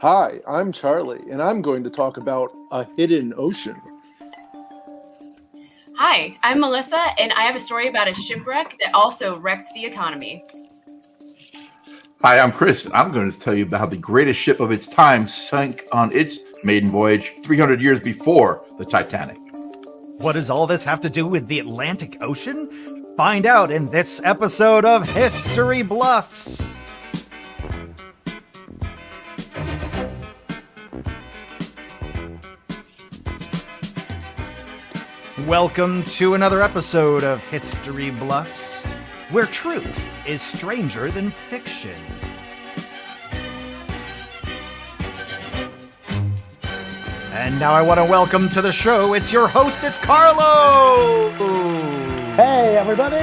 Hi, I'm Charlie, and I'm going to talk about a hidden ocean. Hi, I'm Melissa, and I have a story about a shipwreck that also wrecked the economy. Hi, I'm Chris, and I'm going to tell you about how the greatest ship of its time sank on its maiden voyage 300 years before the Titanic. What does all this have to do with the Atlantic Ocean? Find out in this episode of History Bluffs. Welcome to another episode of History Bluffs, where truth is stranger than fiction. And now I want to welcome to the show, it's your host, it's Carlo! Hey, everybody!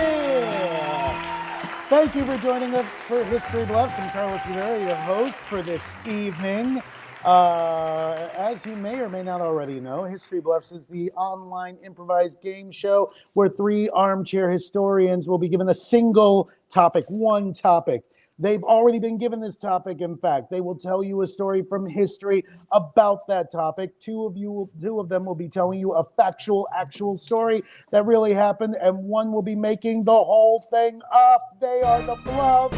Thank you for joining us for History Bluffs. I'm Carlos Rivera, your host for this evening. As you may or may not already know, History Bluffs is the online improvised game show where three armchair historians will be given a single topic, one topic. They've already been given this topic. In fact, they will tell you a story from history about that topic. Two of them will be telling you a factual, actual story that really happened, and one will be making the whole thing up. They are the Bluff,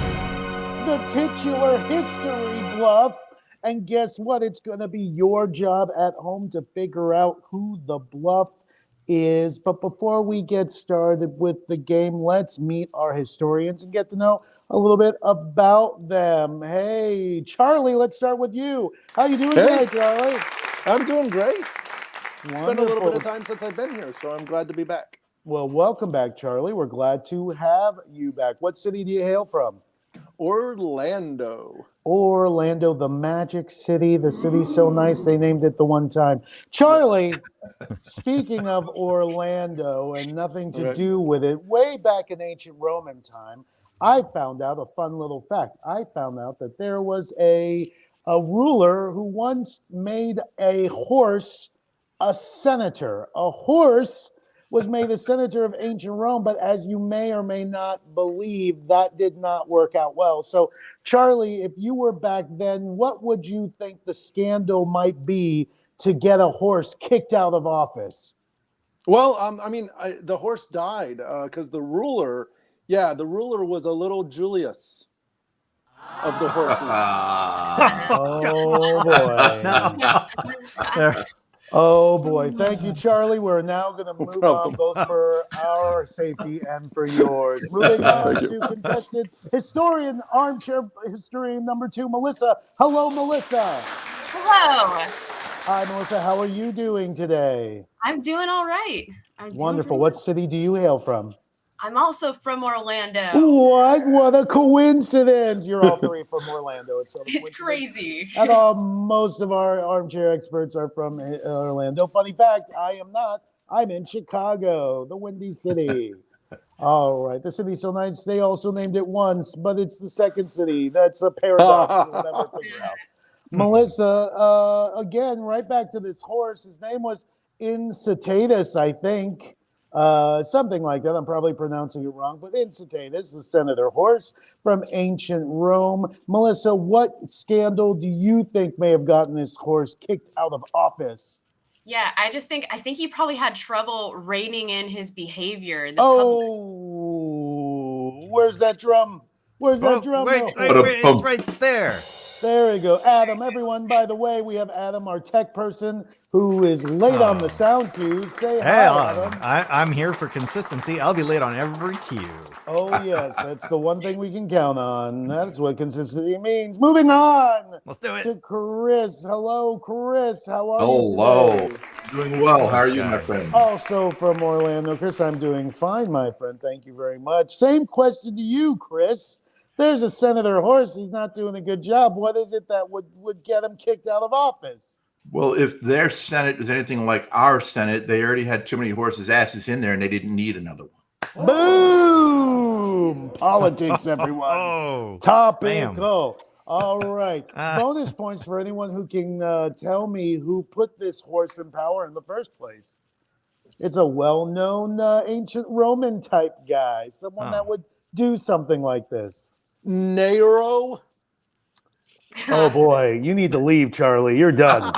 the titular history Bluff. And guess what? It's going to be your job at home to figure out who the Bluff is. But before we get started with the game, let's meet our historians and get to know a little bit about them. Hey, Charlie, let's start with you. How you doing today, Charlie? I'm doing great. It's Wonderful. been a little bit of time since I've been here, so I'm glad to be back. Well, welcome back, Charlie. We're glad to have you back. What city do you hail from? Orlando, the magic city. The city's so nice they named it the one time. Charlie, speaking of Orlando and nothing to do with it, way back in ancient Roman time, I found out a fun little fact. I found out that there was a ruler who once made a horse a senator. A horse was made a senator of ancient Rome, but as you may or may not believe, that did not work out well. So, Charlie, if you were back then, what would you think the scandal might be to get a horse kicked out of office? Well, the horse died because the ruler was a little Julius of the horses. Oh, boy. Oh, boy. Thank you, Charlie. We're now going to move on both for our safety and for yours. Moving on to contested historian, armchair historian number 2, Melissa. Hello, Melissa. Hello. Hi, Melissa. How are you doing today? I'm doing all right. Wonderful. What city do you hail from? I'm also from Orlando. What a coincidence. You're all three from Orlando. It's crazy. And most of our armchair experts are from Orlando. Funny fact, I am not. I'm in Chicago, the Windy City. All right. The city's so nice, they also named it once, but it's the second city. That's a paradox we'll never figure out. Melissa, again, right back to this horse. His name was Incitatus, I think. Something like that. I'm probably pronouncing it wrong, but Incitatus, the senator horse from ancient Rome. Melissa, what scandal do you think may have gotten this horse kicked out of office? Yeah, I think he probably had trouble reining in his behavior. Where's that drum? Where's that drum? Wait, it's right there. There we go. Adam, everyone, by the way, we have Adam, our tech person, who is late on the sound cues. Say hi, Adam. I'm here for consistency. I'll be late on every cue. Oh, yes. That's the one thing we can count on. That's what consistency means. Moving on. Let's do it. To Chris. Hello, Chris. How are you Hello. today? Doing well. How are you, my friend? Also from Orlando. Chris, I'm doing fine, my friend. Thank you very much. Same question to you, Chris. There's a senator horse. He's not doing a good job. What is it that would get him kicked out of office? Well, if their Senate is anything like our Senate, they already had too many horses' asses in there, and they didn't need another one. Boom! Politics, everyone. Topical. All right. Bonus points for anyone who can tell me who put this horse in power in the first place. It's a well-known ancient Roman type guy, someone that would do something like this. Nero? Oh boy, you need to leave, Charlie. You're done.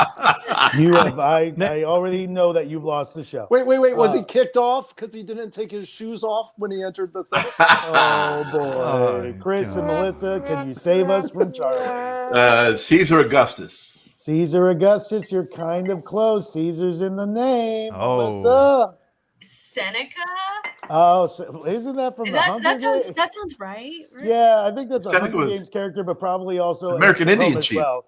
You have. I already know that you've lost the show. Wait. Was he kicked off because he didn't take his shoes off when he entered the Senate? Oh boy, Oh, Chris and God. Melissa, can you save us from Charlie? Caesar Augustus. Caesar Augustus, you're kind of close. Caesar's in the name. Oh. Melissa. Seneca? Oh, so isn't that from the Hunger Games? That sounds right. Yeah, I think that's a Seneca Hunger was- Games character, but probably also American ancient Indian Rome as chief. well.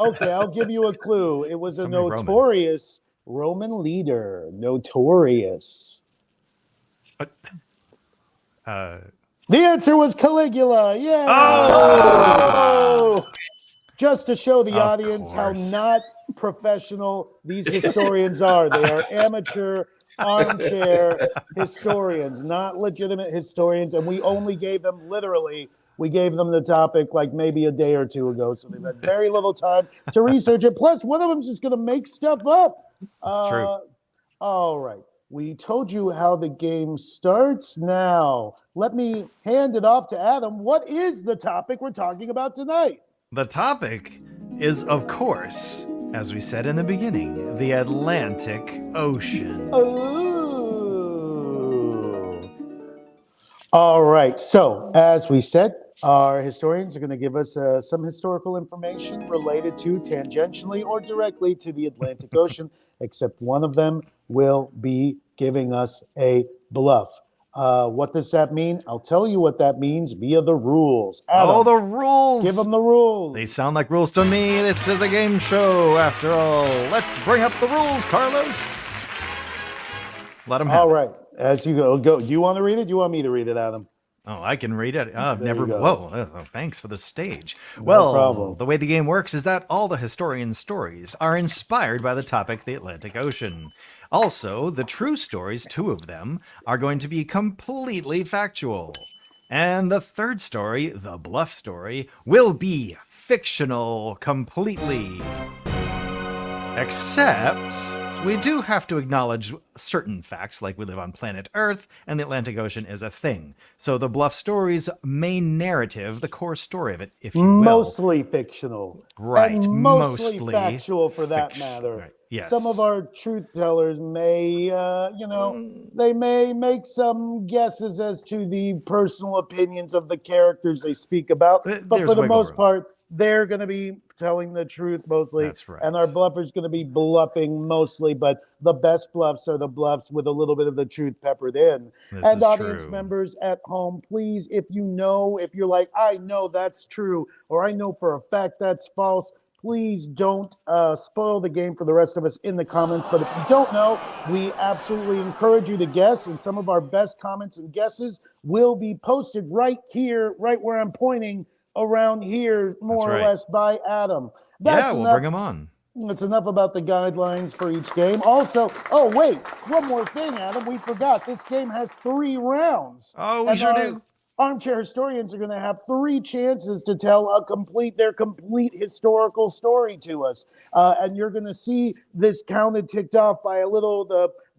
Okay, I'll give you a clue. It was So a many Romans. notorious Roman leader. Notorious. Uh, The answer was Caligula. Yeah. Oh! Just to show the Of audience how course. not professional these historians are. They are amateur armchair historians, not legitimate historians. And we only gave them we gave them the topic like maybe a day or two ago. So they've had very little time to research it. Plus, one of them's just going to make stuff up. That's true. All right. We told you how the game starts. Now, let me hand it off to Adam. What is the topic we're talking about tonight? the topic is, of course, as we said in the beginning, the Atlantic Ocean. Oh. All right. So, as we said, our historians are going to give us some historical information related to tangentially or directly to the Atlantic Ocean, except one of them will be giving us a bluff. What does that mean? I'll tell you what that means via the rules. Adam, Oh, the rules! give them the rules. They sound like rules to me. This is a game show, after all. Let's bring up the rules, Carlos. Let them have All it. right. As you go. Do you want to read it? Do you want me to read it, Adam? Oh, I can read it. I've There never. you go. Whoa! Thanks for the stage. No Well, problem. the way the game works is that all the historians' stories are inspired by the topic, the Atlantic Ocean. Also, the true stories, 2 of them, are going to be completely factual, and the third story, the Bluff story, will be fictional completely. Except, we do have to acknowledge certain facts, like we live on planet Earth, and the Atlantic Ocean is a thing. So the Bluff story's main narrative, the core story of it, if you will. Mostly fictional. Right, And mostly mostly factual for that fiction, matter. right, yes. Some of our truth tellers may, they may make some guesses as to the personal opinions of the characters they speak about. But There's for the wiggle most room. part, they're going to be telling the truth mostly. That's right. And our bluffer's going to be bluffing mostly. But the best bluffs are the bluffs with a little bit of the truth peppered in. This And is audience true. members at home, please, if you're like, I know that's true, or I know for a fact that's false, please don't spoil the game for the rest of us in the comments. But if you don't know, we absolutely encourage you to guess. And some of our best comments and guesses will be posted right here, right where I'm pointing, around here, more or right. less by Adam. Yeah, we'll enough. bring them on. That's enough about the guidelines for each game. Also, oh wait, one more thing, Adam. We forgot this game has 3 rounds. Oh, we And sure our do. Armchair historians are going to have 3 chances to tell their complete historical story to us, and you're going to see this counted ticked off by a little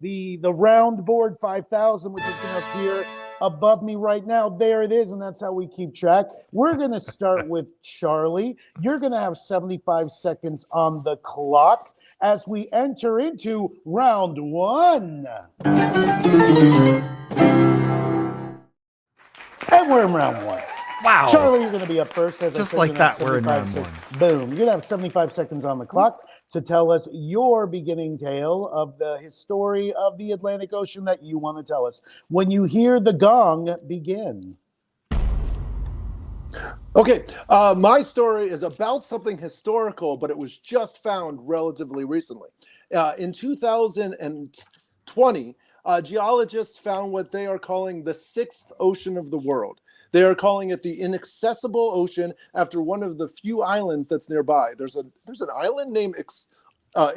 the round board 5,000, which is going to appear above me right now. There it is, and that's how we keep track. We're going to start with Charlie. You're going to have 75 seconds on the clock as we enter into round 1. And we're in round 1. Wow. Charlie, you're going to be up first. As I Just said, like you're gonna have that, we're in 75 round sec- Boom. You're going to have 75 seconds on the clock to tell us your beginning tale of the history of the Atlantic Ocean that you want to tell us. When you hear the gong, begin. Okay, my story is about something historical, but it was just found relatively recently. In 2020, geologists found what they are calling the 6th ocean of the world. They are calling it the Inaccessible Ocean after one of the few islands that's nearby. There's an island named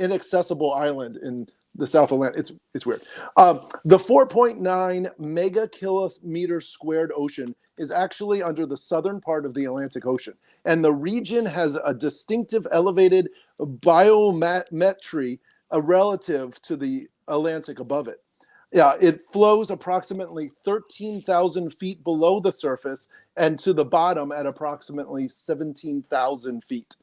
Inaccessible Island in the South Atlantic. It's weird. The 4.9 megakilometer squared ocean is actually under the southern part of the Atlantic Ocean, and the region has a distinctive elevated biometry relative to the Atlantic above it. Yeah, it flows approximately 13,000 feet below the surface and to the bottom at approximately 17,000 feet.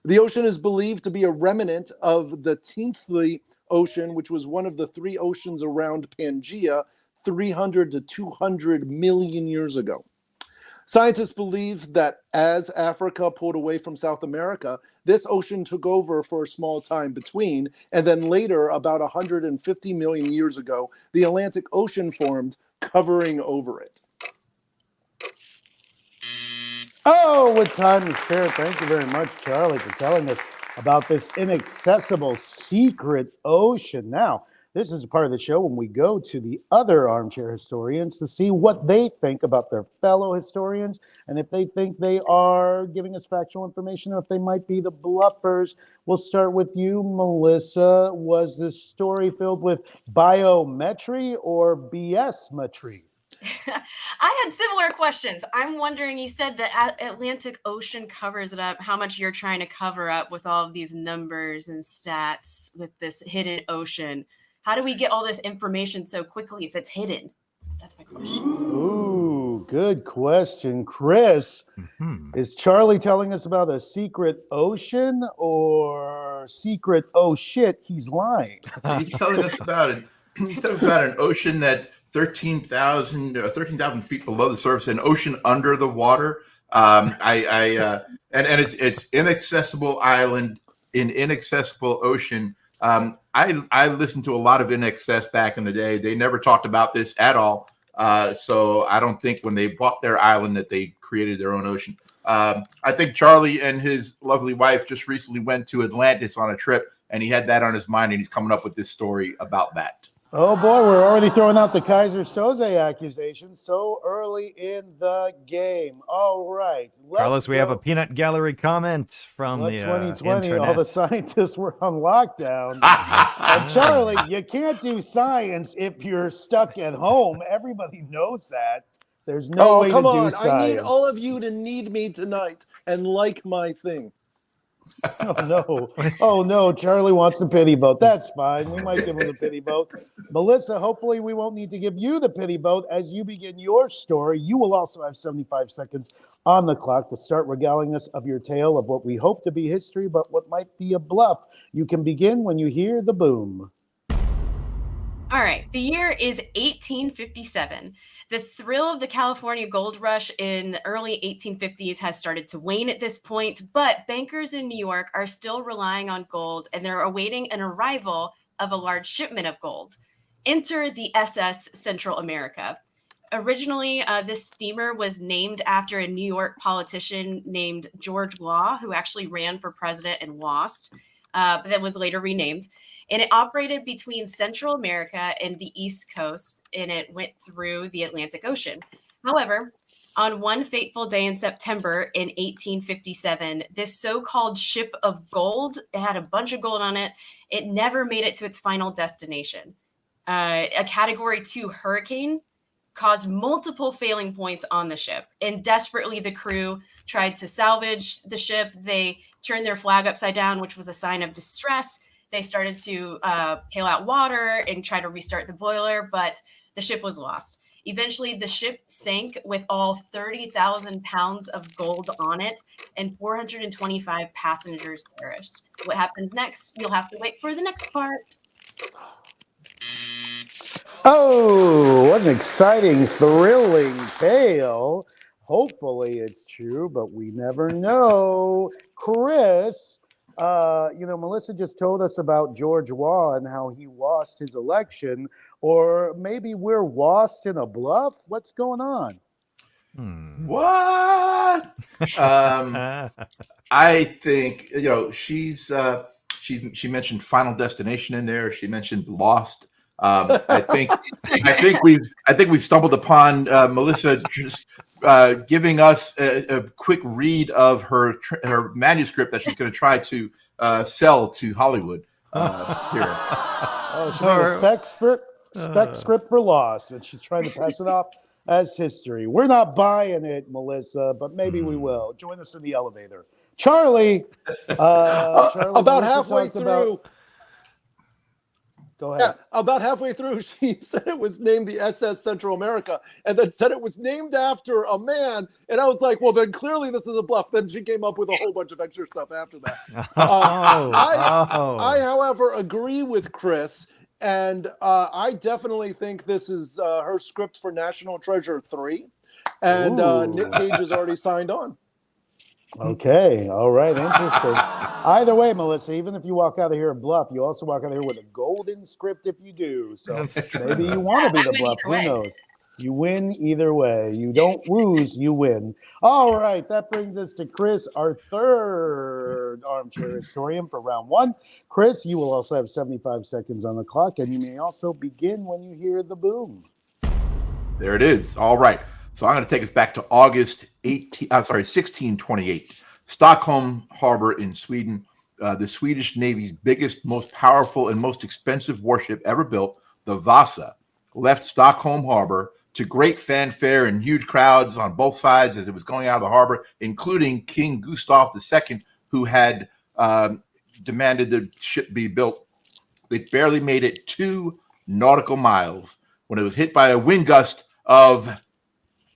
The ocean is believed to be a remnant of the Tinthley Ocean, which was one of the three oceans around Pangaea 300 to 200 million years ago. Scientists believe that as Africa pulled away from South America, this ocean took over for a small time between, and then later, about 150 million years ago, the Atlantic Ocean formed, covering over it. Oh, what time is fair. Thank you very much, Charlie, for telling us about this inaccessible secret ocean. Now, this is a part of the show when we go to the other armchair historians to see what they think about their fellow historians and if they think they are giving us factual information or if they might be the bluffers. We'll start with you, Melissa. Was this story filled with biometry or BS-metry? I had similar questions. I'm wondering, you said the Atlantic Ocean covers it up, how much you're trying to cover up with all of these numbers and stats with this hidden ocean. How do we get all this information so quickly if it's hidden? That's my question. Ooh, good question. Chris, is Charlie telling us about a secret ocean or secret, oh shit, he's lying? He's telling us about it. He's telling us about an ocean that 13,000 feet below the surface, an ocean under the water. And it's inaccessible island in inaccessible ocean. I listened to a lot of InXS back in the day. They never talked about this at all. So I don't think when they bought their island that they created their own ocean. I think Charlie and his lovely wife just recently went to Atlantis on a trip, and he had that on his mind, and he's coming up with this story about that. Oh boy, we're already throwing out the Kaiser Soze accusation so early in the game. All right. Carlos, we have a peanut gallery comment from the 2020, internet. all the scientists were on lockdown. Charlie, you can't do science if you're stuck at home. Everybody knows that. There's no way to do science. I need all of you to need me tonight and like my thing. Oh no, Charlie wants the pity vote. That's fine. We might give him the pity vote. Melissa, hopefully we won't need to give you the pity vote as you begin your story. You will also have 75 seconds on the clock to start regaling us of your tale of what we hope to be history, but what might be a bluff. You can begin when you hear the boom. All right, the year is 1857. The thrill of the California gold rush in the early 1850s has started to wane at this point, but bankers in New York are still relying on gold, and they're awaiting an arrival of a large shipment of gold. Enter the SS Central America. Originally, this steamer was named after a New York politician named George Law, who actually ran for president and lost, but that was later renamed. And it operated between Central America and the East Coast, and it went through the Atlantic Ocean. However, on one fateful day in September in 1857, this so-called ship of gold, it had a bunch of gold on it, it never made it to its final destination. A Category 2 hurricane caused multiple failing points on the ship, and desperately the crew tried to salvage the ship. They turned their flag upside down, which was a sign of distress. They started to pail out water and try to restart the boiler, but the ship was lost. Eventually, the ship sank with all 30,000 pounds of gold on it, and 425 passengers perished. What happens next? You'll have to wait for the next part. Oh, what an exciting, thrilling tale. Hopefully it's true, but we never know. Chris, Melissa just told us about George Waugh and how he lost his election, or maybe we're lost in a bluff. What's going on? What? I think she mentioned Final Destination in there. She mentioned Lost. I think we've stumbled upon Melissa just giving us a quick read of her manuscript that she's going to try to sell to Hollywood here. Oh, she made a spec script for Lost, and she's trying to pass it off as history. We're not buying it, Melissa, but maybe we will. Join us in the elevator. Charlie, about halfway through. Go Yeah, ahead. about halfway through, she said it was named the SS Central America, and then said it was named after a man. And I was like, well, then clearly this is a bluff. Then she came up with a whole bunch of extra stuff after that. I, however, agree with Chris, and I definitely think this is her script for National Treasure 3, and Nick Cage has already signed on. Okay, all right, interesting. Either way, Melissa, even if you walk out of here a bluff, you also walk out of here with a golden script if you do. So maybe you want to be the bluff. Who knows? You win either way. You don't lose, you win. All right, that brings us to Chris, our third armchair historian for round one. Chris, you will also have 75 seconds on the clock, and you may also begin when you hear the boom. There it is. All right. So I'm going to take us back to August 1628. Stockholm Harbor in Sweden, the Swedish Navy's biggest, most powerful, and most expensive warship ever built, the Vasa, left Stockholm Harbor to great fanfare and huge crowds on both sides as it was going out of the harbor, including King Gustav II, who had demanded the ship be built. It barely made it 2 nautical miles when it was hit by a wind gust of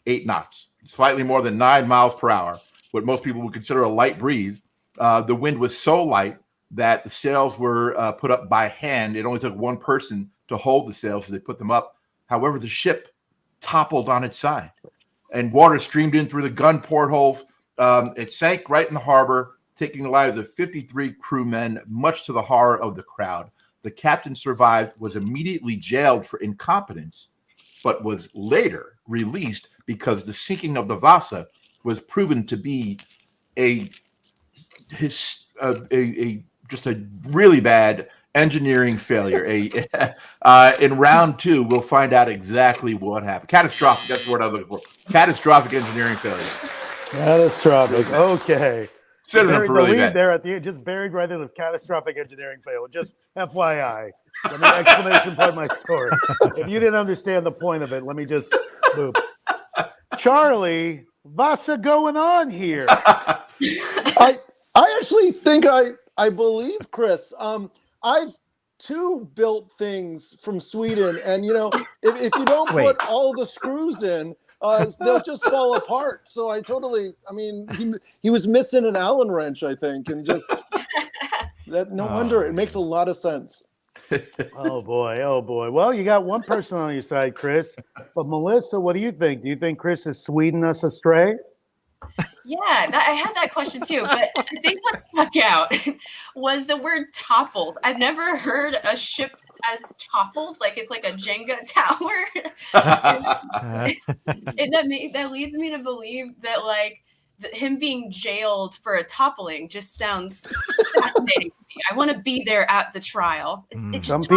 8 knots, slightly more than 9 miles per hour, what most people would consider a light breeze. The wind was so light that the sails were put up by hand. It only took one person to hold the sails, so they put them up. However, the ship toppled on its side, and water streamed in through the gun portholes. It sank right in the harbor, taking the lives of 53 crewmen, much to the horror of the crowd. The captain survived, was immediately jailed for incompetence, but was later released because the sinking of the Vasa was proven to be just a really bad engineering failure. In round 2, we'll find out exactly what happened. Catastrophic. That's the word I'm looking for. Catastrophic engineering failure. Catastrophic. Okay. Synonym for really bad. There at the end, just buried right in the catastrophic engineering failure. Just FYI. Let me exclamation point my story. If you didn't understand the point of it, let me just boop. Charlie, what's going on here? I actually think I believe Chris. I've too built things from Sweden, and if you don't put all the screws in, they'll just fall apart. So he was missing an Allen wrench, I think, and just that. No wonder it makes a lot of sense. Oh boy. Well, you got one person on your side, Chris. But Melissa, what do you think? Do you think Chris is Sweden us astray? Yeah, I had that question too. But I think what stuck out was the word toppled. I've never heard a ship as toppled, like it's like a Jenga tower. and that leads me to believe that him being jailed for a toppling just sounds fascinating to me. I want to be there at the trial. It's just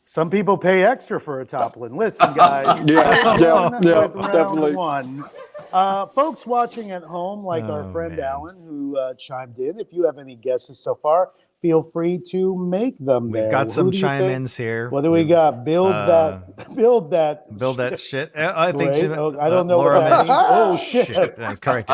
some people pay extra for a toppling. Listen, guys. Definitely. One. Folks watching at home, like our friend Alan, who chimed in, if you have any guesses so far, feel free to make them. We've got some chime-ins here. What do we got? Build that shit. I think I don't know what that means. Oh shit! That's correct.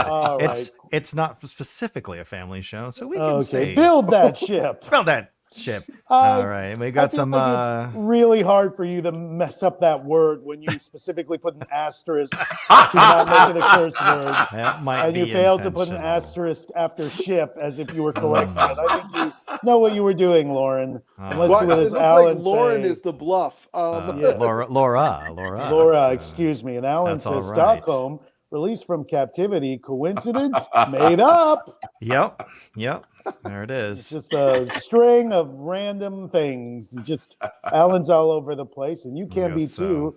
It's not specifically a family show, so we can say build that ship. Build that ship. All right, we got some. It's really hard for you to mess up that word when you specifically put an asterisk to not make it a curse word. That might be you failed to put an asterisk after ship as if you were correcting it. I think you know what you were doing, Lauren. It looks like Lauren is the bluff. Laura. Excuse me. And Alan says Stockholm released from captivity. Coincidence? Made up. Yep. There it is. It's just a string of random things. Just Alan's all over the place, and you can be too.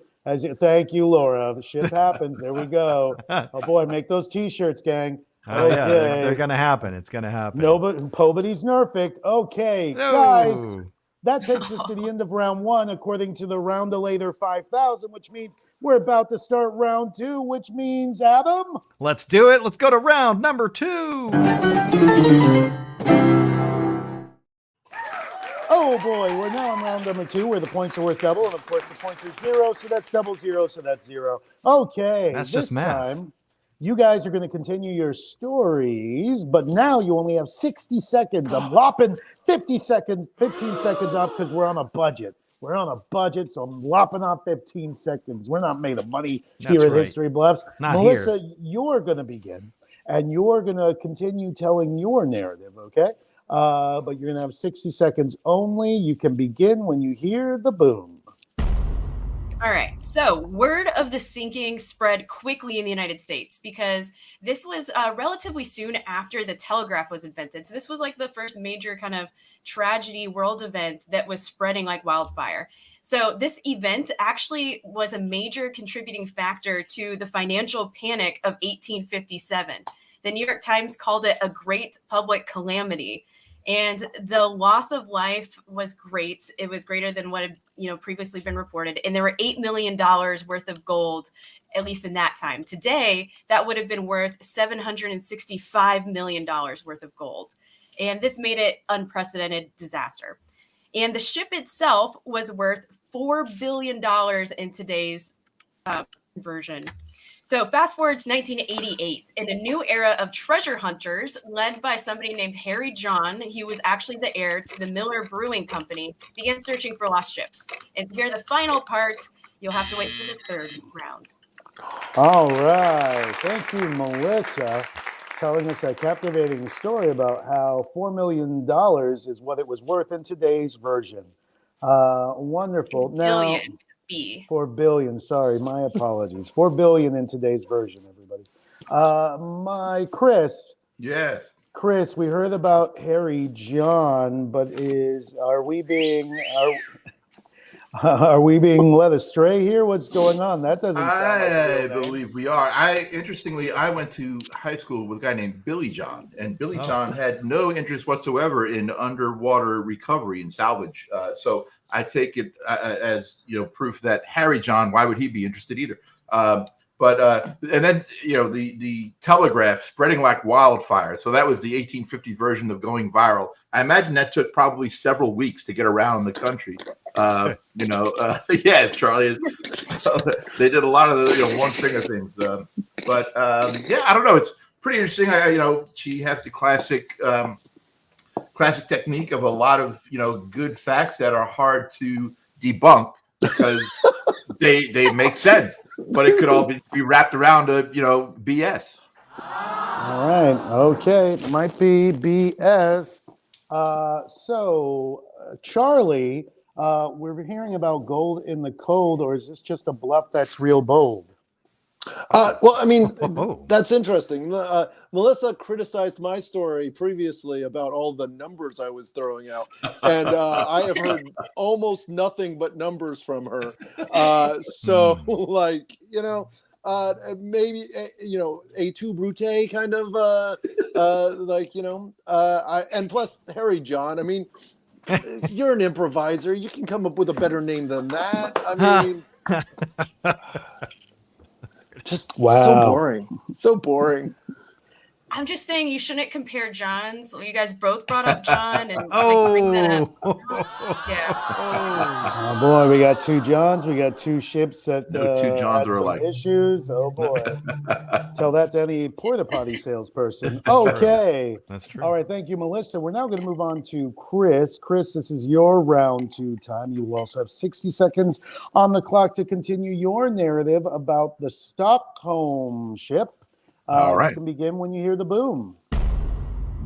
Thank you, Laura. The shit happens. There we go. Oh boy, make those T-shirts, gang. Oh yeah, they're gonna happen. It's gonna happen. Nobody's perfect. Okay, guys, that takes us to the end of round 1, according to the Roundelator 5000, which means we're about to start round 2, which means Adam. Let's do it. Let's go to round number 2. Oh boy, we're now on round number 2, where the points are worth double, and of course the points are 0, so that's double 0, so that's 0. Okay, that's just math. You guys are going to continue your stories, but now you only have 60 seconds. I'm lopping 15 seconds off because we're on a budget. We're on a budget, so I'm lopping off 15 seconds. We're not made of money here at right. History Bluffs. Not Melissa, here. you're going to begin, and you're going to continue telling your narrative, okay? But you're going to have 60 seconds only. You can begin when you hear the boom. All right. So, word of the sinking spread quickly in the United States because this was relatively soon after the telegraph was invented. So, this was like the first major kind of tragedy world event that was spreading like wildfire. So, this event actually was a major contributing factor to the financial panic of 1857. The New York Times called it a great public calamity. And the loss of life was great. It was greater than what had previously been reported. And there were $8 million worth of gold, at least in that time. Today, that would have been worth $765 million worth of gold. And this made it unprecedented disaster. And the ship itself was worth $4 billion in today's conversion. So fast forward to 1988, in a new era of treasure hunters led by somebody named Harry John, he was actually the heir to the Miller Brewing Company, began searching for lost ships. And to hear the final part, you'll have to wait for the third round. All right. Thank you, Melissa, telling us a captivating story about how $4 million is what it was worth in today's version. Wonderful. It's Now, billion. B. 4 billion. Sorry, my apologies. 4 billion in today's version, everybody. My Chris. Yes. Chris, we heard about Harry John, but are we being led astray here? What's going on? That doesn't sound like I believe we are. Interestingly, I went to high school with a guy named Billy John, and Billy John had no interest whatsoever in underwater recovery and salvage. So I take it as proof that Harry John, why would he be interested either? And then the telegraph spreading like wildfire. So that was the 1850 version of going viral. I imagine that took probably several weeks to get around the country. Yeah, Charlie they did a lot of the one finger things. I don't know. It's pretty interesting. She has the classic technique of a lot of good facts that are hard to debunk because they make sense, but it could all be wrapped around BS. All right. Okay. It might be BS. Charlie, we're hearing about gold in the cold, or is this just a bluff that's real bold? Well, I mean, that's interesting. Melissa criticized my story previously about all the numbers I was throwing out, and I have heard almost nothing but numbers from her. Maybe a tu brute kind of and plus Harry John. I mean, you're an improviser. You can come up with a better name than that. I mean. Just so boring. I'm just saying you shouldn't compare Johns. You guys both brought up John and bring that up. Yeah. Oh boy, we got two Johns. We got two ships that two Johns are some alike. Issues. Oh boy. Tell that to any porta potty salesperson. Okay. That's true. All right. Thank you, Melissa. We're now going to move on to Chris. Chris, this is your round two time. You will also have 60 seconds on the clock to continue your narrative about the Stockholm ship. All right. You can begin when you hear the boom.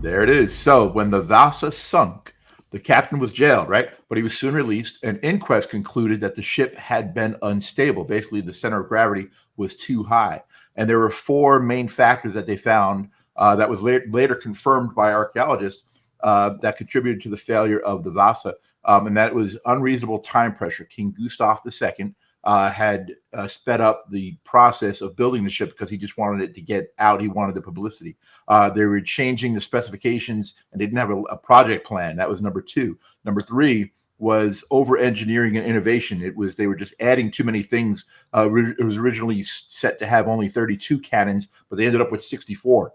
There it is. So when the Vasa sunk, the captain was jailed, right? But he was soon released. An inquest concluded that the ship had been unstable. Basically, the center of gravity was too high. And there were four main factors that they found that was later confirmed by archaeologists that contributed to the failure of the Vasa. And that was unreasonable time pressure. King Gustav II had sped up the process of building the ship because he just wanted it to get out. He wanted the publicity. They were changing the specifications and they didn't have a project plan. That was number two. Number three was over-engineering and innovation. They were just adding too many things. It was originally set to have only 32 cannons, but they ended up with 64.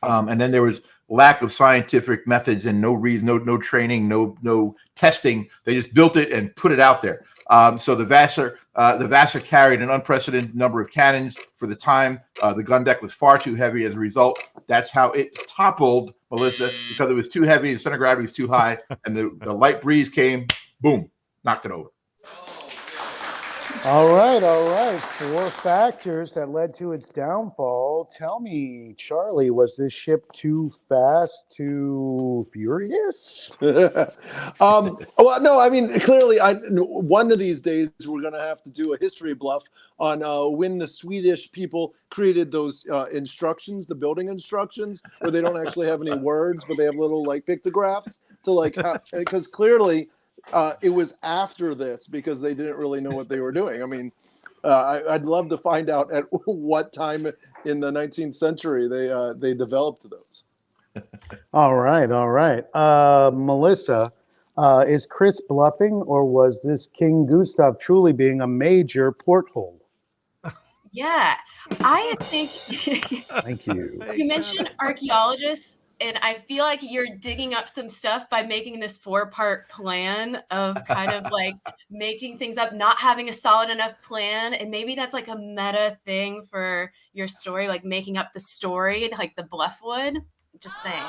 And then there was lack of scientific methods and no training, no testing. They just built it and put it out there. So the Vassar carried an unprecedented number of cannons for the time. The gun deck was far too heavy. As a result, that's how it toppled, Melissa, because it was too heavy. The center of gravity was too high, and the light breeze came, boom, knocked it over. All right. 4 factors that led to its downfall. Tell me, Charlie, was this ship too fast, too furious? Well, no, I mean, clearly, one of these days we're going to have to do a history bluff on when the Swedish people created those instructions, the building instructions, where they don't actually have any words, but they have little like pictographs to because clearly it was after this because they didn't really know what they were doing. I mean, I'd love to find out at what time in the 19th century they developed those. All right. Melissa, is Chris bluffing, or was this King Gustav truly being a major porthole? Yeah, I think Thank you. you mentioned archaeologists, and I feel like you're digging up some stuff by making this 4-part plan of kind of like making things up, not having a solid enough plan. And maybe that's like a meta thing for your story, like making up the story, like the bluff would. Just saying.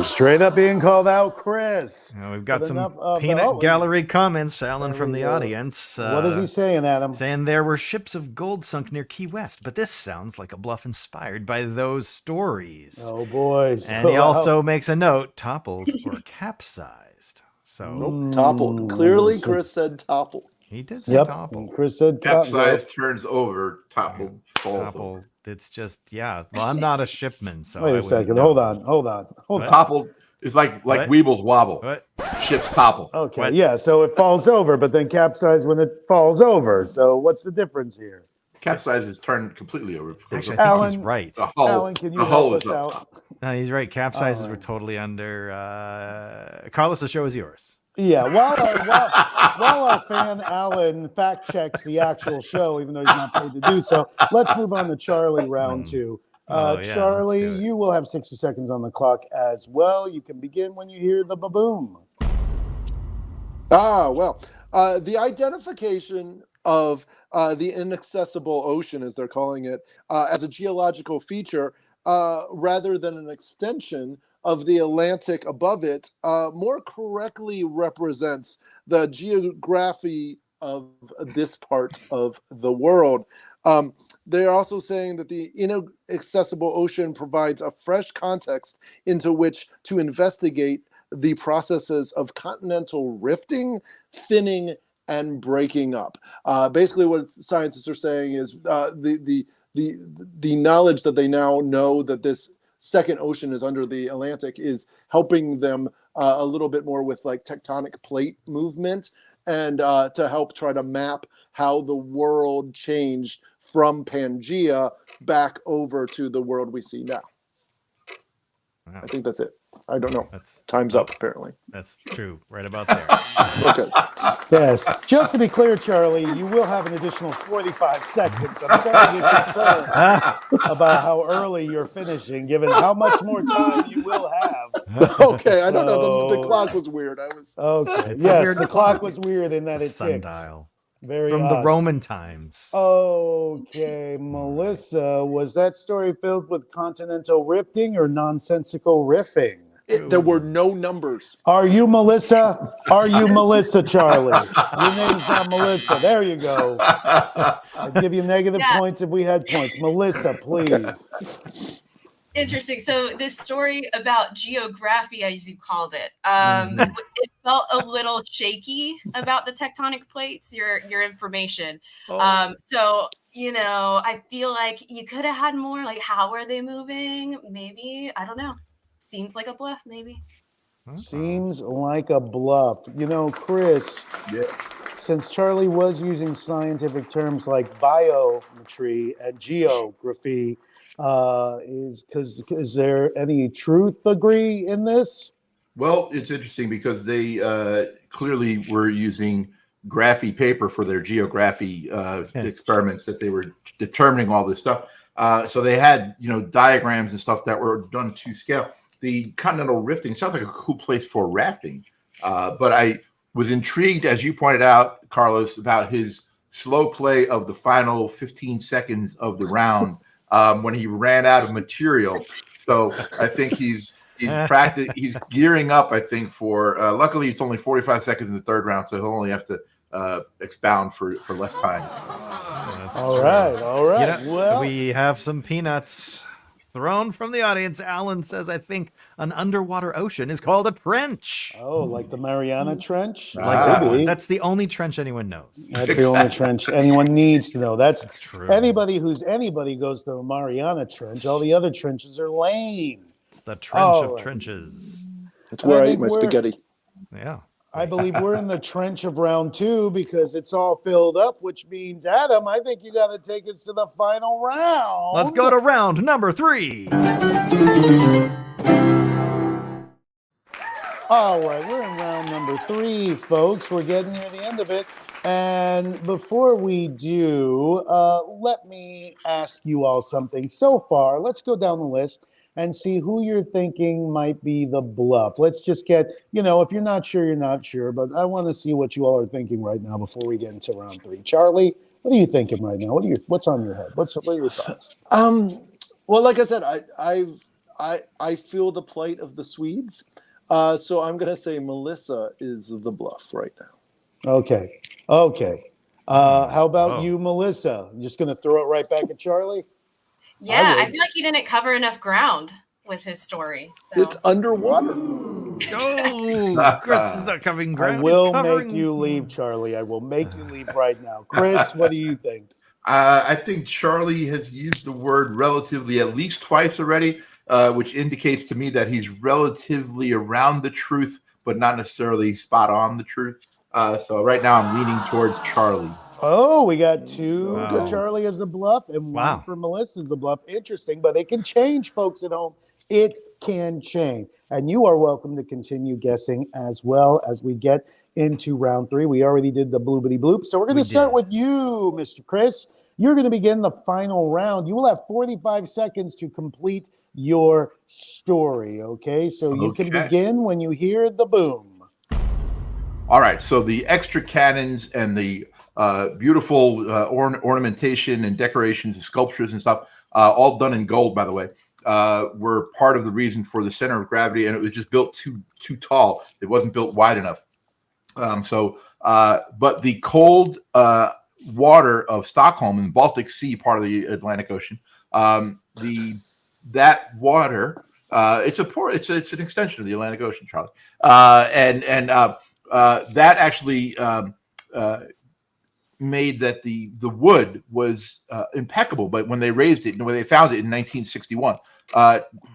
Straight up being called out, Chris. We've got some enough peanut gallery comments, Alan, from the audience. What is he saying, Adam? Saying there were ships of gold sunk near Key West, but this sounds like a bluff inspired by those stories. Oh, boy. And he also makes a note, toppled or capsized. So Nope, toppled. Clearly, Chris said toppled. he did say toppled. Chris said Capsize turns over, toppled, falls over. Toppled. It's just, yeah. Well, I'm not a shipman, so Wait I a second. wouldn't know. Hold on. Toppled is like What? Weebles wobble. What? Ships topple. Okay, What? yeah, so it falls over, but then capsize when it falls over. So what's the difference here? Capsize is turned completely over. Actually, I think he's Alan- right. The hull, Alan, can you the hull help is us up out? top. No, he's right. Capsizes Oh, were right. totally under. Carlos, the show is yours. Yeah, while our fan Alan fact checks the actual show, even though he's not paid to do so, let's move on to Charlie round 2. Oh, yeah, Charlie, let's do it. you will have 60 seconds on the clock as well. You can begin when you hear the ba-boom. Well, the identification of the inaccessible ocean, as they're calling it, as a geological feature, rather than an extension of the Atlantic above it, more correctly represents the geography of this part of the world. They're also saying that the inaccessible ocean provides a fresh context into which to investigate the processes of continental rifting, thinning, and breaking up. Basically, what scientists are saying is the knowledge that they now know that this second ocean is under the Atlantic is helping them a little bit more with like tectonic plate movement and to help try to map how the world changed from Pangea back over to the world we see now. Wow. I think that's it. I don't know. That's Time's up, apparently. That's true. Right about there. Okay. Yes. Just to be clear, Charlie, you will have an additional 45 seconds. I'm starting to get concerned about how early you're finishing, given how much more time you will have. Okay, I don't know. The So- clock was weird. I was. Okay. It's a Yes, weird the clock was weird in that The it ticked. sundial Very from the odd. Roman times. Okay, Melissa, was that story filled with continental rifting or nonsensical riffing? There were no numbers. Are you Melissa? Are you Melissa, Charlie? Your name's not Melissa. There you go. I'd give you negative Yeah. points if we had points. Melissa, please. Interesting. So this story about geography, as you called it, it felt a little shaky about the tectonic plates. Your information. So I feel like you could have had more. Like, how are they moving? Maybe, I don't know. Seems like a bluff. Maybe. Seems like a bluff. Chris, Yeah. since Charlie was using scientific terms like biometry and geography, is there any truth agree in this? Well, it's interesting because they clearly were using graphy paper for their geography experiments that they were determining all this stuff. So they had, diagrams and stuff that were done to scale. The continental rifting sounds like a cool place for rafting, but was intrigued, as you pointed out, Carlos, about his slow play of the final 15 seconds of the round when he ran out of material. So I think he's gearing up, I think, for luckily it's only 45 seconds in the third round, so he'll only have to expound for less time. All right. You know, Well, we have some peanuts thrown from the audience. Alan says, I think an underwater ocean is called a trench. oh, like the Mariana Trench? Like that one. Maybe. That's the only trench anyone knows. That's the only trench anyone needs to know. That's true. Anybody goes to the Mariana Trench. All the other trenches are lame. It's the trench of trenches. That's where I I eat my think spaghetti. Yeah. I believe we're in the trench of round 2 because it's all filled up, which means, Adam, I think you got to take us to the final round. Let's go to round number 3. All right, we're in round number 3, folks. We're getting near the end of it. And before we do, let me ask you all something. So far, let's go down the list and see who you're thinking might be the bluff. Let's just get, if you're not sure, you're not sure, but I want to see what you all are thinking right now before we get into round 3. Charlie, what are you thinking right now? What's on your head? What are your thoughts? Well, like I said, I feel the plight of the Swedes. So I'm going to say Melissa is the bluff right now. Okay. How about you, Melissa? I'm just going to throw it right back at Charlie? Yeah, I feel like he didn't cover enough ground with his story. So. It's underwater. Oh, Chris is not covering ground. I will make you leave, Charlie. I will make you leave right now. Chris, what do you think? I think Charlie has used the word relatively at least twice already, which indicates to me that he's relatively around the truth, but not necessarily spot on the truth. So right now I'm leaning towards Charlie. Oh, we got 2 for Charlie as the bluff and 1 for Melissa as the bluff. Interesting, but it can change, folks at home. It can change. And you are welcome to continue guessing as well as we get into round 3. We already did the bloopity bloop. So we're going to start with you, Mr. Chris. You're going to begin the final round. You will have 45 seconds to complete your story, okay? So you can begin when you hear the boom. All right, so the extra cannons and the beautiful ornamentation and decorations and sculptures and stuff, all done in gold, by the way, were part of the reason for the center of gravity, and it was just built too tall. It wasn't built wide enough. But the cold water of Stockholm in the Baltic Sea, part of the Atlantic Ocean, that water, it's an extension of the Atlantic Ocean, Charlie, that actually made that the wood was impeccable. But when they raised it, when they found it in 1961,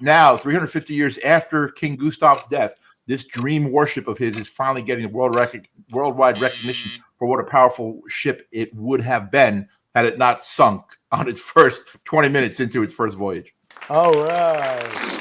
now 350 years after King Gustav's death, this dream warship of his is finally getting worldwide recognition for what a powerful ship it would have been had it not sunk on its first 20 minutes into its first voyage. All right.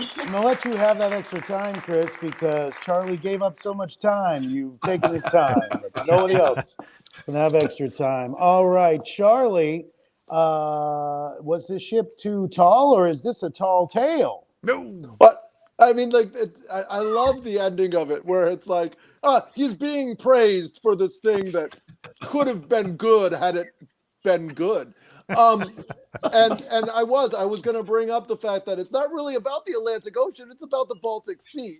I'm going to let you have that extra time, Chris, because Charlie gave up so much time. You've taken his time. But nobody else can have extra time. All right, Charlie, was this ship too tall, or is this a tall tale? No. What? I mean, I love the ending of it where it's like, he's being praised for this thing that could have been good had it been good. And I was going to bring up the fact that it's not really about the Atlantic Ocean. It's about the Baltic Sea,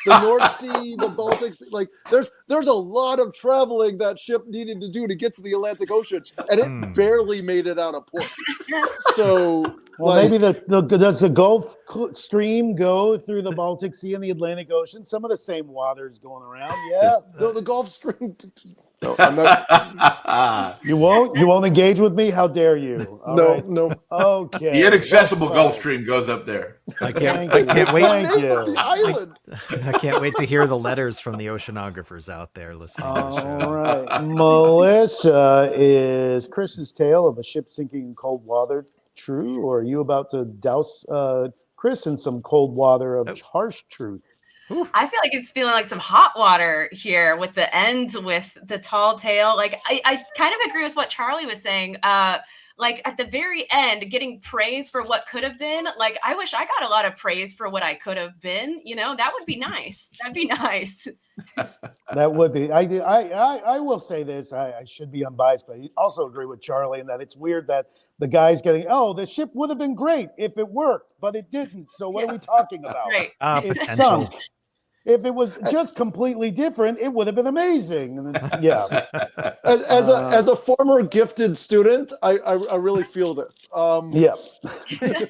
the North Sea, the Baltic Sea. Like there's a lot of traveling that ship needed to do to get to the Atlantic Ocean, and it barely made it out of port. So, maybe does the Gulf Stream go through the Baltic Sea and the Atlantic Ocean? Some of the same waters going around. Yeah. No, the Gulf Stream. No, I'm not. You won't engage with me? How dare you? No. Okay. The inaccessible Gulf Stream goes up there. I can't Thank wait. The island. I can't wait to hear the letters from the oceanographers out there listening to the show. All right. Melissa, is Chris's tale of a ship sinking in cold water true, or are you about to douse Chris in some cold water of harsh truth? I feel like it's feeling like some hot water here with the end with the tall tale. Like I kind of agree with what Charlie was saying. like at the very end, getting praise for what could have been. Like, I wish I got a lot of praise for what I could have been. That would be nice. That'd be nice. That would be. I will say this. I should be unbiased, but I also agree with Charlie in that it's weird that the guy's getting, oh, the ship would have been great if it worked, but it didn't. So what are we talking about? Right. It Potential. sunk. If it was just completely different, it would have been amazing. And it's, yeah. As a former gifted student, I really feel this. Yeah.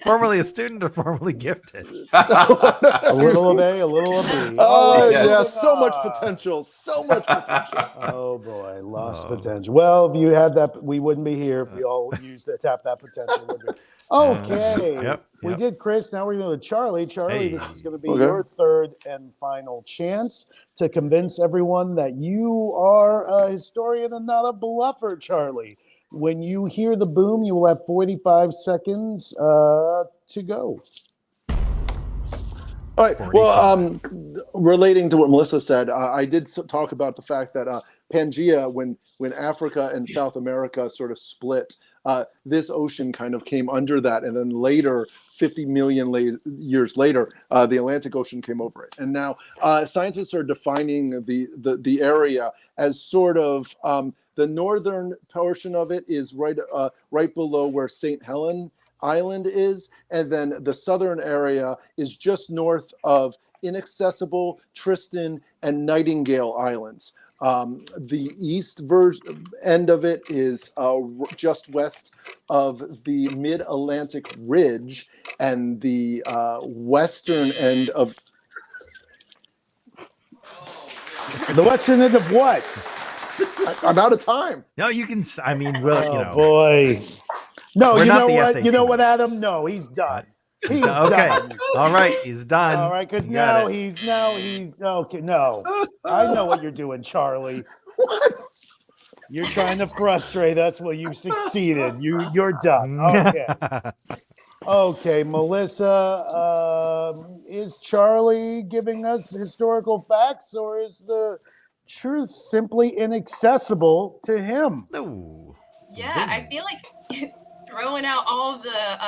Formerly a student or formerly gifted? A little of A, a little of B. Oh, yeah. yeah, so much potential. So much potential. Oh boy, lost potential. Well, if you had that, we wouldn't be here if we all used to tap that potential, would we? Okay. Yep, We yep. did Chris. Now we're going to Charlie. Charlie, Hey. this is going to be Okay. your third and final chance to convince everyone that you are a historian and not a bluffer, Charlie. When you hear the boom, you will have 45 seconds to go. All right. Well, relating to what Melissa said, I did talk about the fact that Pangea, when Africa and South America sort of split, this ocean kind of came under that, and then later, 50 million years later, the Atlantic Ocean came over it. And now scientists are defining the area as sort of the northern portion of it is right below where St. Helena Island is, and then the southern area is just north of Inaccessible, Tristan, and Nightingale Islands. The east end of it is just west of the Mid-Atlantic Ridge, and the western end of The western end of what? I'm out of time. No, you can. I mean, well, Oh boy. No, We're you not know the what? SAT You know what, ones. Adam? No, he's done. He's okay. done. All right, he's done. All right, because You got now it. he's okay. No, I know what you're doing, Charlie. You're trying to frustrate us. Well, you succeeded. You're done. Okay. Okay, Melissa. Is Charlie giving us historical facts, or is the truth simply inaccessible to him? No. Yeah, I feel like throwing out all the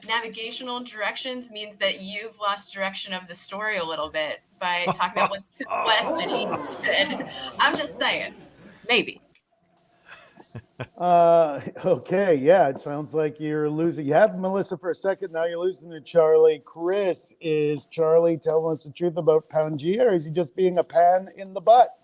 navigational directions means that you've lost direction of the story a little bit by talking about what's to the west and east. And I'm just saying, maybe. Okay, yeah, it sounds like you're losing. You have Melissa for a second, now you're losing to Charlie. Chris, is Charlie telling us the truth about Pangea, or is he just being a pan in the butt?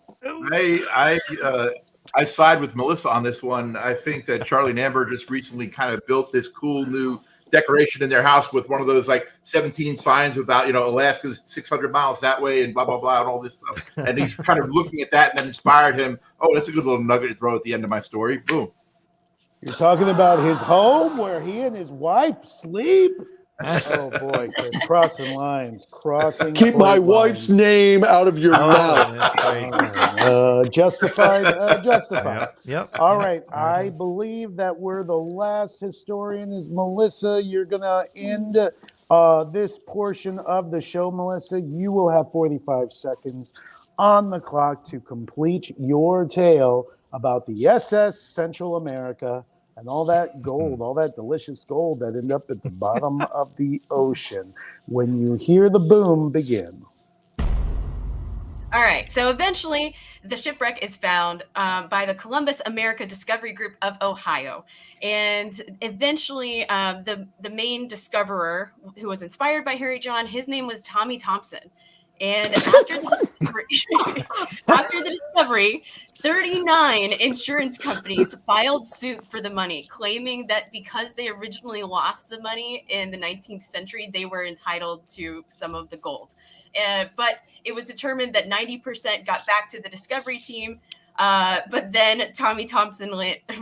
I side with Melissa on this one. I think that Charlie and Amber just recently kind of built this cool new decoration in their house with one of those like 17 signs about, Alaska's 600 miles that way and blah, blah, blah, and all this stuff. And he's kind of looking at that and that inspired him. Oh, that's a good little nugget to throw at the end of my story. Boom. You're talking about his home where he and his wife sleep? Oh boy, Chris, crossing lines, Keep my wife's name out of your mouth. That's great. Justified. Yep. All right, I believe that we're the last historian is Melissa. You're going to end this portion of the show, Melissa. You will have 45 seconds on the clock to complete your tale about the SS Central America and all that gold, all that delicious gold that ended up at the bottom of the ocean. When you hear the boom begin. All right. So eventually, the shipwreck is found by the Columbus America Discovery Group of Ohio, and eventually, the main discoverer, who was inspired by Harry John, his name was Tommy Thompson. And after the discovery, 39 insurance companies filed suit for the money, claiming that because they originally lost the money in the 19th century, they were entitled to some of the gold. But it was determined that 90% got back to the discovery team. But then Tommy Thompson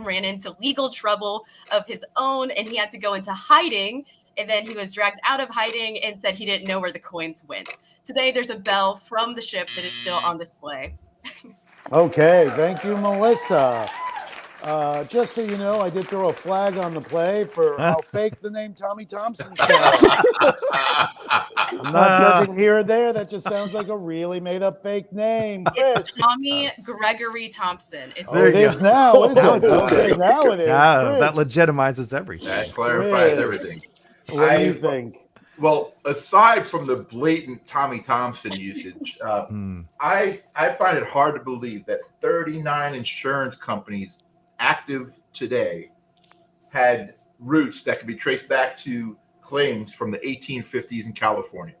ran into legal trouble of his own, and he had to go into hiding. And then he was dragged out of hiding and said he didn't know where the coins went. Today, there's a bell from the ship that is still on display. Okay, thank you, Melissa. Just so you know, I did throw a flag on the play for how fake the name Tommy Thompson sounds. I'm not judging here or there. That just sounds like a really made-up fake name. Chris. Tommy Gregory Thompson. It's Oh, it is now, is Now it? it's Okay, now it is. Yeah, that Chris, legitimizes everything. That clarifies Chris. everything. what do you think? Well, aside from the blatant Tommy Thompson usage, I find it hard to believe that 39 insurance companies active today had roots that could be traced back to claims from the 1850s in California.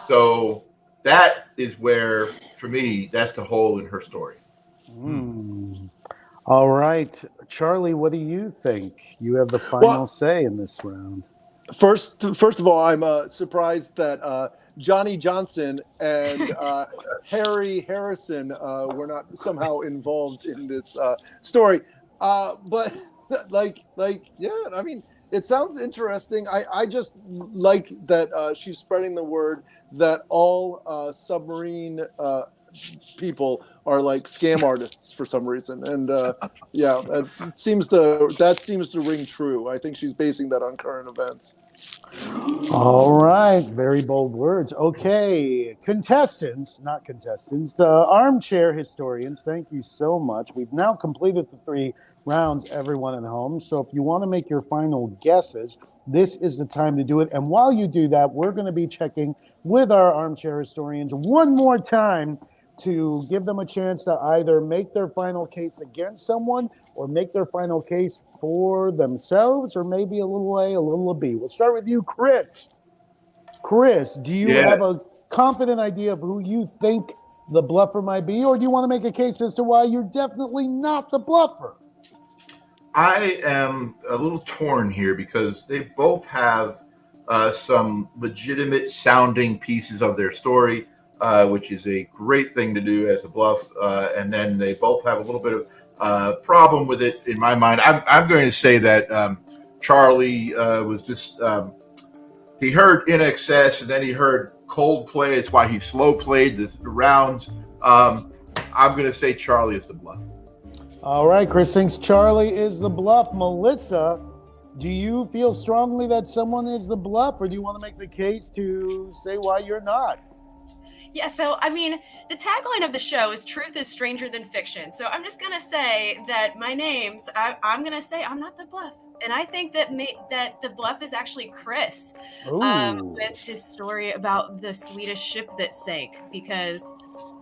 So that is where, for me, that's the hole in her story. All right, Charlie, what do you think? You have the final say in this round. First of all, I'm surprised that Johnny Johnson and Harry Harrison were not somehow involved in this story. But yeah, I mean, it sounds interesting. I just like that she's spreading the word that all submarine people are like scam artists for some reason, and yeah, that seems to ring true. I think she's basing that on current events. All right, very bold words. Okay, contestants, not contestants, armchair historians, thank you so much. We've now completed the 3 rounds, everyone at home. So if you want to make your final guesses, this is the time to do it. And while you do that, we're going to be checking with our armchair historians one more time to give them a chance to either make their final case against someone or make their final case for themselves, or maybe a little A, a little B. We'll start with you, Chris. Chris, do you have a confident idea of who you think the bluffer might be, or do you want to make a case as to why you're definitely not the bluffer? I am a little torn here because they both have some legitimate sounding pieces of their story, which is a great thing to do as a bluff. And then they both have a little bit of problem with it in my mind. I'm going to say that Charlie was just, he heard In Excess and then he heard Coldplay. It's why he slow played the rounds. I'm going to say Charlie is the bluff. All right, Chris thinks Charlie is the bluff. Melissa, do you feel strongly that someone is the bluff, or do you want to make the case to say why you're not? Yeah, so I mean, the tagline of the show is "Truth is stranger than fiction." So I'm just gonna say that I'm gonna say I'm not the bluff, and I think that that the bluff is actually Chris, with his story about the Swedish ship that sank, because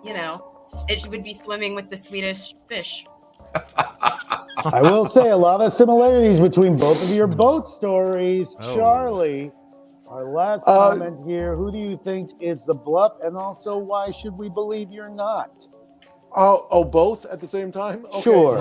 it would be swimming with the Swedish fish. I will say a lot of similarities between both of your boat stories. Charlie, our last comment here. Who do you think is the bluff, and also why should we believe you're not? Oh, both at the same time? Okay. Sure.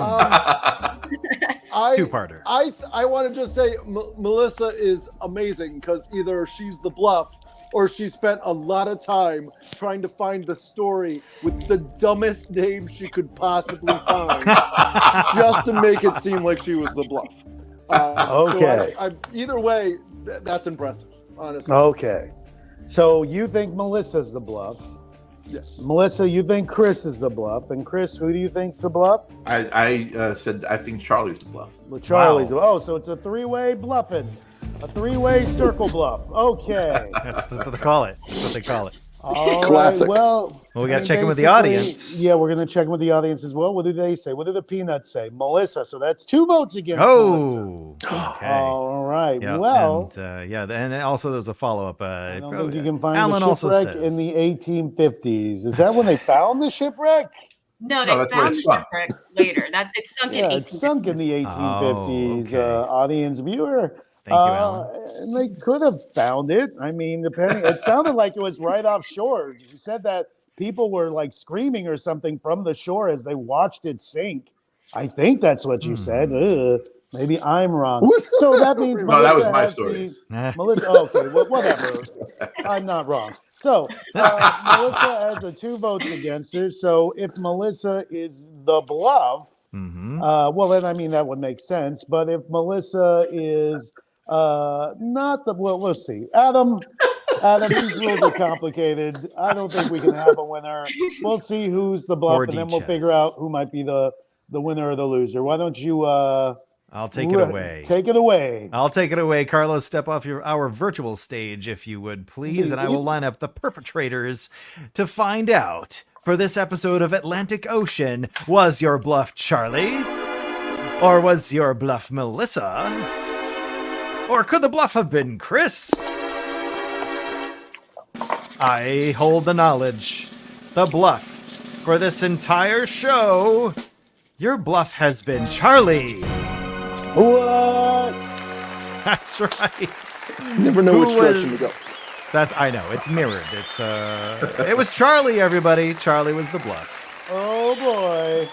Two-parter. I want to just say Melissa is amazing because either she's the bluff or she spent a lot of time trying to find the story with the dumbest name she could possibly find just to make it seem like she was the bluff. Okay. So either way, that's impressive, honestly. Okay. So you think Melissa's the bluff. Yes. Melissa, you think Chris is the bluff. And Chris, who do you think's the bluff? I said I think Charlie's the bluff. Well, Charlie's. Wow. Oh, so it's a 3-way bluffing. A 3-way circle bluff. Okay. That's what they call it. That's what they call it. All Classic. Right, well, we got to check in with the audience. Yeah, we're going to check in with the audience as well. What do they say? What do the peanuts say? Melissa. So that's 2 votes against Melissa. Okay. All right. Yeah, well. And, and also there's a follow-up. I don't think you can find Alan the shipwreck in the 1850s. Is that when they found the shipwreck? No, they found the shipwreck later. It sunk in 1850s. It sunk in the 1850s. Okay. Audience viewer. Thank you, Alan. They could have found it. I mean, depending. It sounded like it was right offshore. You said that people were like screaming or something from the shore as they watched it sink. I think that's what you said. Maybe I'm wrong. So that means no, that was my story. Melissa. Okay, well, whatever. I'm not wrong. So Melissa has 2 votes against her. So if Melissa is the bluff, well, then I mean that would make sense. But if Melissa is not the, well, let's see. Adam, These rules are complicated. I don't think we can have a winner. We'll see who's the bluff, and then we'll figure out who might be the winner or the loser. Why don't you I'll take it away. Take it away. I'll take it away. Carlos, step off our virtual stage, if you would, please, and I will line up the perpetrators to find out. For this episode of Atlantic Ocean, was your bluff Charlie? Or was your bluff Melissa? Or could the bluff have been Chris? I hold the knowledge. The bluff for this entire show. Your bluff has been Charlie. What? That's right. You never know which direction to go. I know, it's mirrored. It was Charlie, everybody. Charlie was the bluff. Oh boy.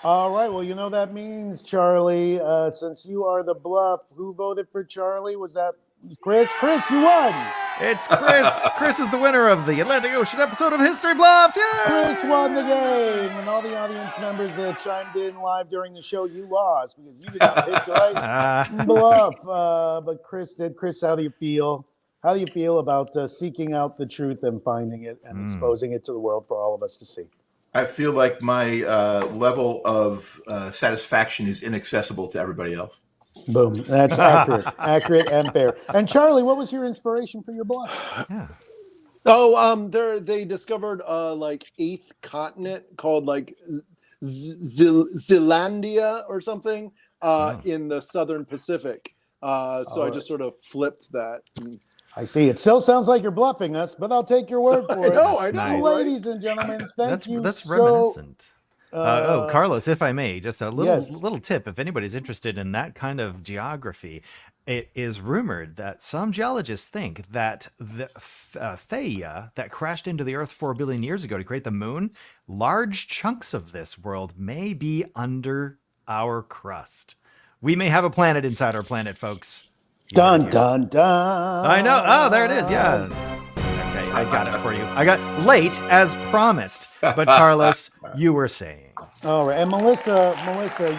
All right, well, you know that means, Charlie, since you are the bluff, who voted for Charlie? Was that Chris? Chris, you won! It's Chris. Chris is the winner of the Atlantic Ocean episode of History Bluffs. Yay! Chris won the game, and all the audience members that chimed in live during the show, you lost because you did not pick the right bluff. But Chris did. Chris, how do you feel? How do you feel about seeking out the truth and finding it and exposing it to the world for all of us to see? I feel like my level of satisfaction is inaccessible to everybody else. Boom. That's accurate. Accurate and fair. And Charlie, what was your inspiration for your bluff? Yeah. Oh, they discovered like 8th continent called like Zealandia or something in the southern Pacific. So I just sort of flipped that. I see. It still sounds like you're bluffing us, but I'll take your word for it. I know. Nice. Ladies and gentlemen, thank you. That's reminiscent. Uh, Carlos, if I may, just a yes. little tip. If anybody's interested in that kind of geography, it is rumored that some geologists think that the Theia that crashed into the Earth 4 billion years ago to create the moon, large chunks of this world may be under our crust. We may have a planet inside our planet, folks. Dun, dun, dun. I know. Oh, there it is. Yeah. Okay, I got it for you. I got late as promised. But Carlos, you were saying. All right. And Melissa,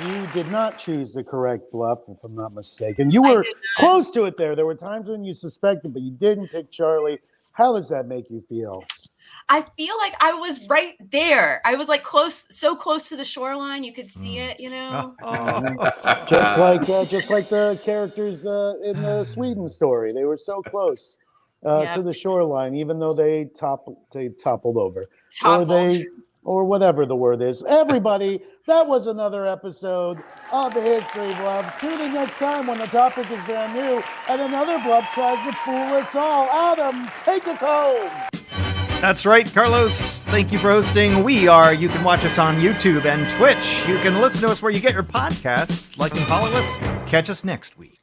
you did not choose the correct bluff, if I'm not mistaken. You were close to it there. There were times when you suspected, but you didn't pick Charlie. How does that make you feel? I feel like I was right there. I was like so close to the shoreline, you could see it, you know. Just like the characters in the Sweden story, they were so close to the shoreline, even though they toppled over, or whatever the word is. Everybody, that was another episode of the History Bluffs. Tune in next time when the topic is brand new and another bluff tries to fool us all. Adam, take us home. That's right, Carlos. Thank you for hosting. You can watch us on YouTube and Twitch. You can listen to us where you get your podcasts. Like and follow us. Catch us next week.